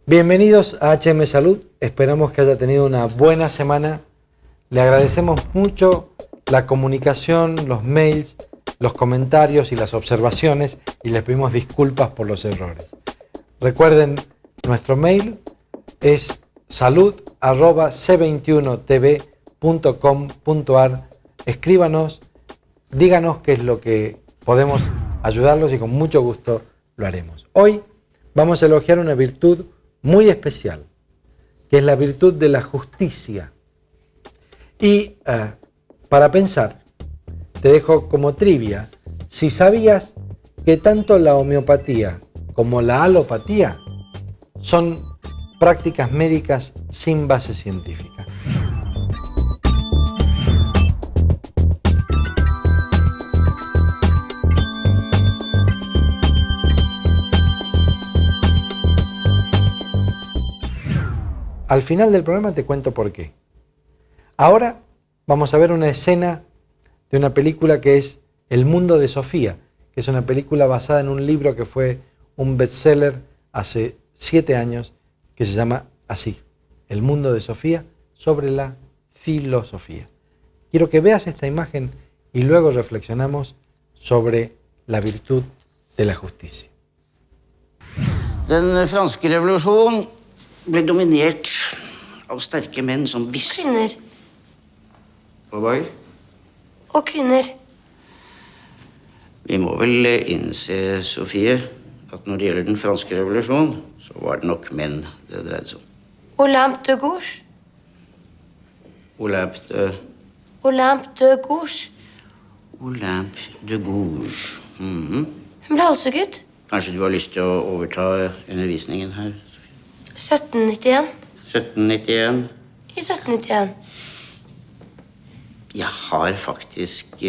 Bienvenidos a HM Salud, esperamos que haya tenido una buena semana. Le agradecemos mucho la comunicación, los mails, los comentarios y las observaciones y les pedimos disculpas por los errores. Recuerden, nuestro mail es salud@c21tv.com.ar. Escríbanos, díganos qué es lo que podemos ayudarlos y con mucho gusto lo haremos. Hoy vamos a elogiar una virtud muy especial, que es la virtud de la justicia. Y para pensar, te dejo como trivia, si sabías que tanto la homeopatía como la alopatía son prácticas médicas sin base científica. Al final del programa te cuento por qué. Ahora vamos a ver una escena de una película que es El mundo de Sofía, que es una película basada en un libro que fue un bestseller hace 7 años, que se llama así, El mundo de Sofía, sobre la filosofía. Quiero que veas esta imagen y luego reflexionamos sobre la virtud de la justicia. Den franske revolusjonen ble dominert av sterke menn som visste... Kvinner. Hva var det? Og kvinner. Vi må vel innse, Sofie, at når det gjelder den franske revolusjonen, så var det nok menn det dreide seg om. Olympe de Gouges. Olympe de Gouges. Hun ble halshugget. Kanskje du har lyst til å overta undervisningen her, Sofie? 1791. 1791. I 1791. Jeg har faktisk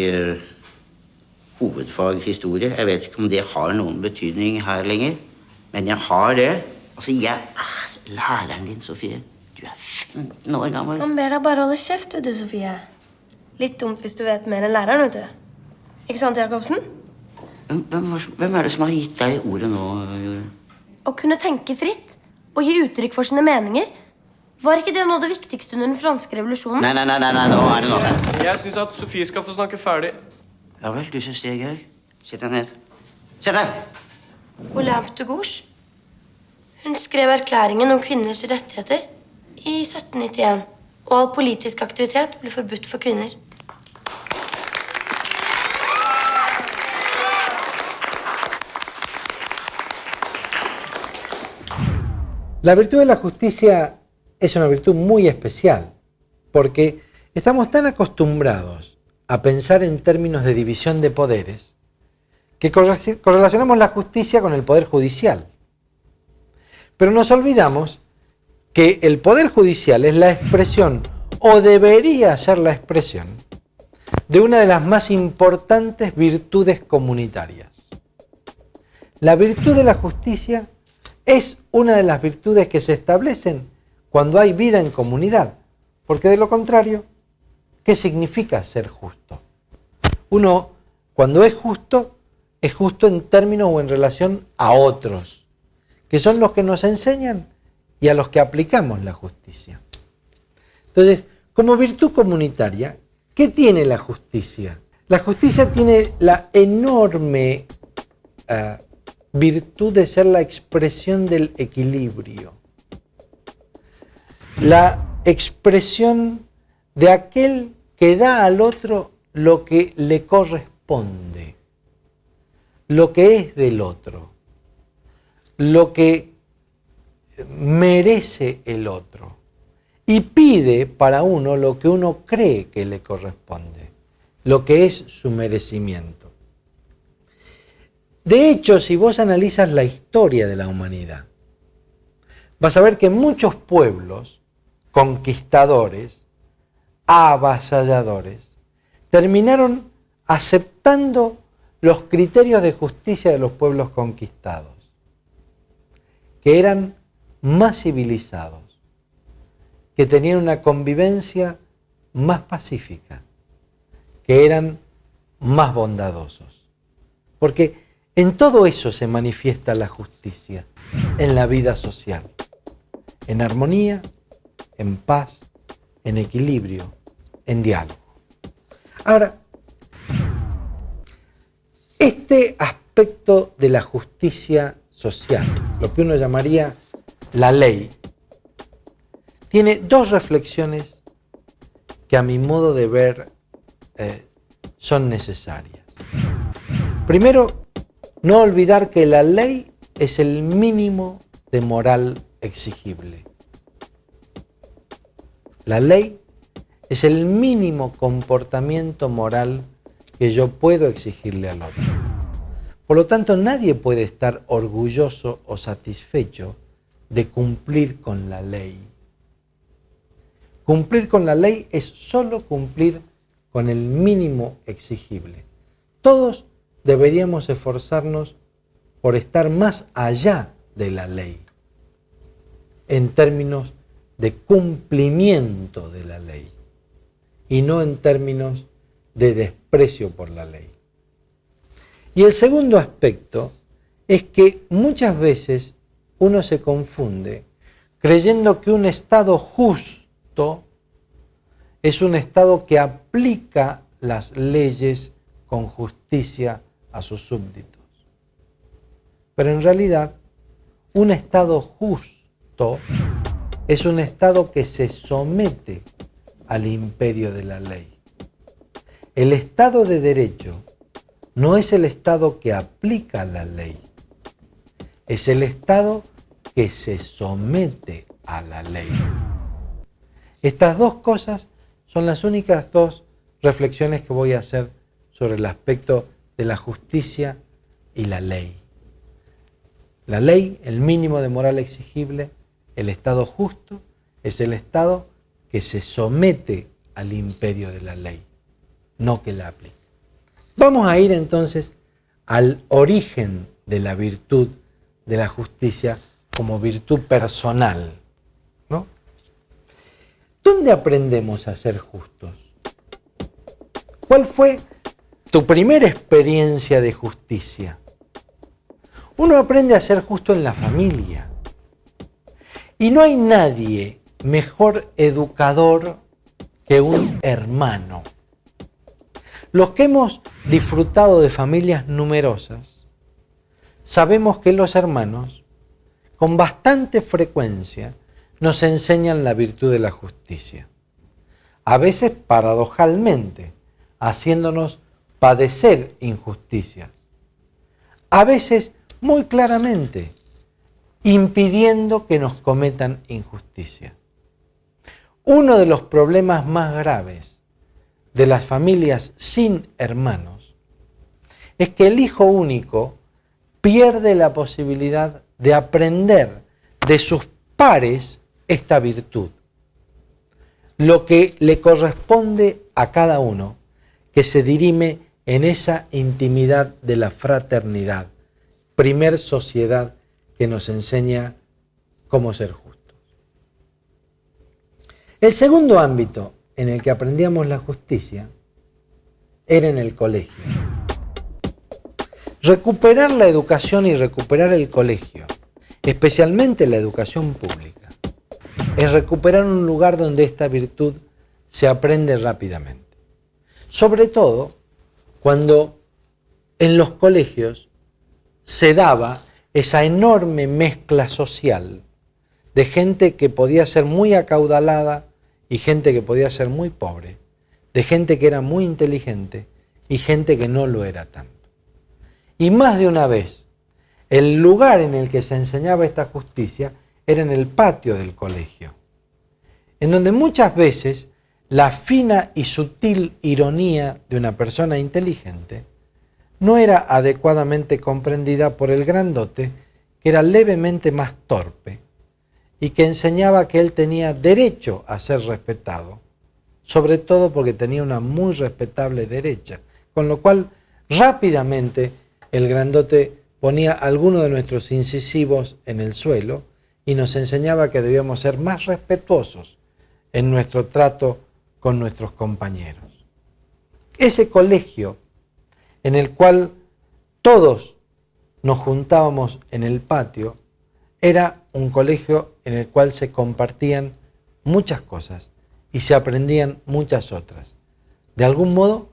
hovedfag historie. Jeg vet ikke om det har noen betydning her lenger, men jeg har det. Altså, jeg er læreren din, Sofie. Du er 15 år gammel. Man ber deg bare holde kjeft, vet du, Sofie. Litt dumt hvis du vet mer enn læreren, vet du. Ikke sant, Jacobsen? Hvem er det som har gitt deg ordet nå, Jure? Å kunne tenke fritt og gi uttrykk for sine meninger. Var ikke det noe av det viktigste under den franske revolusjonen? Nei, nå er det nok. Jeg synes at Sofie skal få snakke ferdig. Ja vel, du synes det er gøy. Sett deg ned. Sett deg! Olympe de Gouges. Hun skrev erklæringen om kvinners rettigheter i 1791. Og all politisk aktivitet ble forbudt for kvinner. La virtud de la justicia es una virtud muy especial, porque estamos tan acostumbrados a pensar en términos de división de poderes, que correlacionamos la justicia con el poder judicial. Pero nos olvidamos que el poder judicial es la expresión, o debería ser la expresión, de una de las más importantes virtudes comunitarias. La virtud de la justicia es una de las virtudes que se establecen cuando hay vida en comunidad, porque de lo contrario, ¿qué significa ser justo? Uno, cuando es justo en términos o en relación a otros, que son los que nos enseñan y a los que aplicamos la justicia. Entonces, como virtud comunitaria, ¿qué tiene la justicia? La justicia tiene la enorme virtud de ser la expresión del equilibrio. La expresión de aquel que da al otro lo que le corresponde, lo que es del otro, lo que merece el otro, y pide para uno lo que uno cree que le corresponde, lo que es su merecimiento. De hecho, si vos analizas la historia de la humanidad, vas a ver que muchos pueblos conquistadores, avasalladores, terminaron aceptando los criterios de justicia de los pueblos conquistados, que eran más civilizados, que tenían una convivencia más pacífica, que eran más bondadosos. Porque en todo eso se manifiesta la justicia, en la vida social. en armonía, en paz, en equilibrio, en diálogo. Ahora, este aspecto de la justicia social, lo que uno llamaría la ley, tiene dos reflexiones que a mi modo de ver son necesarias. Primero, no olvidar que la ley es el mínimo de moral exigible. La ley es el mínimo comportamiento moral que yo puedo exigirle al otro. Por lo tanto, nadie puede estar orgulloso o satisfecho de cumplir con la ley. Cumplir con la ley es solo cumplir con el mínimo exigible. Todos deberíamos esforzarnos por estar más allá de la ley, en términos de cumplimiento de la ley, y no en términos de desprecio por la ley. Y el segundo aspecto es que muchas veces uno se confunde creyendo que un Estado justo es un Estado que aplica las leyes con justicia a sus súbditos. Pero en realidad, un Estado justo es un Estado que se somete al imperio de la ley. El Estado de Derecho no es el Estado que aplica la ley, es el Estado que se somete a la ley. Estas dos cosas son las únicas dos reflexiones que voy a hacer sobre el aspecto de la justicia y la ley. La ley, el mínimo de moral exigible, el Estado justo, es el Estado que se somete al imperio de la ley, no que la aplica. Vamos a ir entonces al origen de la virtud de la justicia como virtud personal, ¿no? ¿Dónde aprendemos a ser justos? ¿Cuál fue tu primera experiencia de justicia? Uno aprende a ser justo en la familia. Y no hay nadie mejor educador que un hermano. Los que hemos disfrutado de familias numerosas, sabemos que los hermanos, con bastante frecuencia, nos enseñan la virtud de la justicia. A veces paradojalmente, haciéndonos padecer injusticias. A veces muy claramente, impidiendo que nos cometan injusticia. Uno de los problemas más graves de las familias sin hermanos es que el hijo único pierde la posibilidad de aprender de sus pares esta virtud, lo que le corresponde a cada uno que se dirime en esa intimidad de la fraternidad, primer sociedad que nos enseña cómo ser justos. El segundo ámbito en el que aprendíamos la justicia era en el colegio. Recuperar la educación y recuperar el colegio, especialmente la educación pública, es recuperar un lugar donde esta virtud se aprende rápidamente. Sobre todo cuando en los colegios se daba esa enorme mezcla social de gente que podía ser muy acaudalada y gente que podía ser muy pobre, de gente que era muy inteligente y gente que no lo era tanto. Y más de una vez, el lugar en el que se enseñaba esta justicia era en el patio del colegio, en donde muchas veces la fina y sutil ironía de una persona inteligente no era adecuadamente comprendida por el grandote, que era levemente más torpe y que enseñaba que él tenía derecho a ser respetado, sobre todo porque tenía una muy respetable derecha, con lo cual rápidamente el grandote ponía algunos de nuestros incisivos en el suelo y nos enseñaba que debíamos ser más respetuosos en nuestro trato con nuestros compañeros. Ese colegio en el cual todos nos juntábamos en el patio era un colegio en el cual se compartían muchas cosas y se aprendían muchas otras. De algún modo,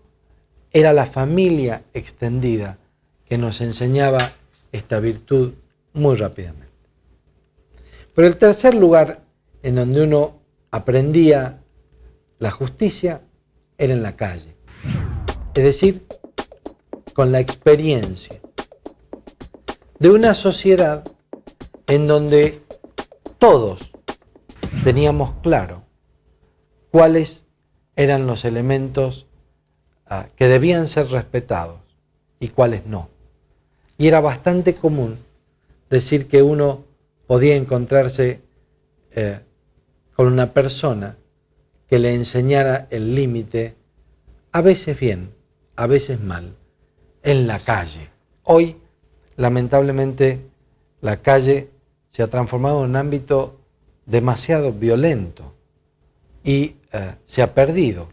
era la familia extendida que nos enseñaba esta virtud muy rápidamente. Pero el tercer lugar en donde uno aprendía la justicia era en la calle, es decir, con la experiencia de una sociedad en donde todos teníamos claro cuáles eran los elementos que debían ser respetados y cuáles no. Y era bastante común decir que uno podía encontrarse con una persona que le enseñara el límite, a veces bien, a veces mal, en la calle. Hoy, lamentablemente, la calle se ha transformado en un ámbito demasiado violento y se ha perdido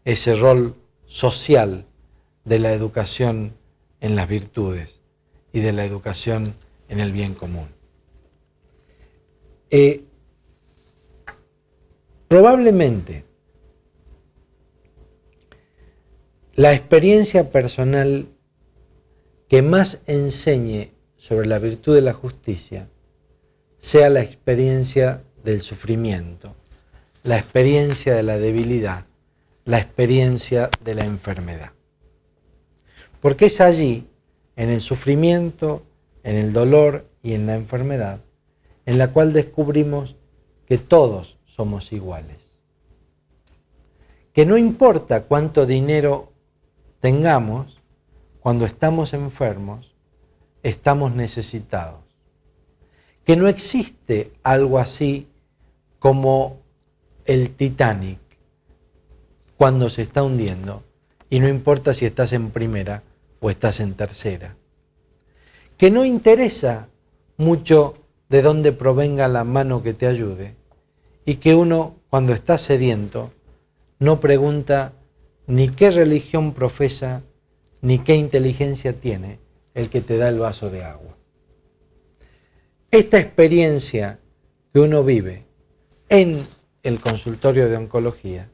ese rol social de la educación en las virtudes y de la educación en el bien común. Probablemente la experiencia personal que más enseñe sobre la virtud de la justicia sea la experiencia del sufrimiento, la experiencia de la debilidad, la experiencia de la enfermedad. Porque es allí, en el sufrimiento, en el dolor y en la enfermedad, en la cual descubrimos que todos somos iguales. Que no importa cuánto dinero tengamos, cuando estamos enfermos, estamos necesitados. Que no existe algo así como el Titanic cuando se está hundiendo, y no importa si estás en primera o estás en tercera. Que no interesa mucho de dónde provenga la mano que te ayude, y que uno, cuando está sediento, no pregunta ni qué religión profesa, ni qué inteligencia tiene el que te da el vaso de agua. Esta experiencia que uno vive en el consultorio de oncología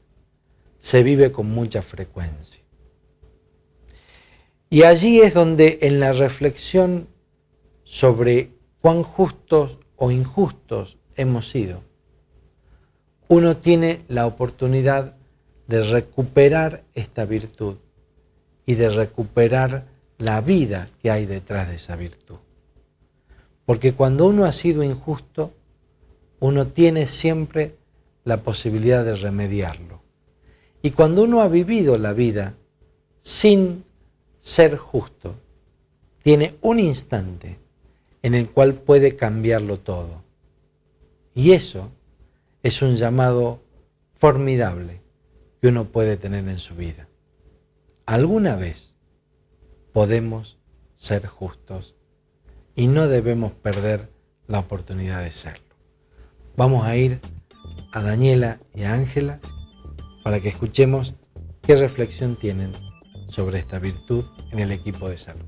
se vive con mucha frecuencia. Y allí es donde en la reflexión sobre cuán justos o injustos hemos sido, uno tiene la oportunidad de recuperar esta virtud y de recuperar la vida que hay detrás de esa virtud. Porque cuando uno ha sido injusto, uno tiene siempre la posibilidad de remediarlo. Y cuando uno ha vivido la vida sin ser justo, tiene un instante en el cual puede cambiarlo todo. Y eso es un llamado formidable que uno puede tener en su vida. Alguna vez podemos ser justos y no debemos perder la oportunidad de serlo. Vamos a ir a Daniela y a Ángela para que escuchemos qué reflexión tienen sobre esta virtud en el equipo de salud.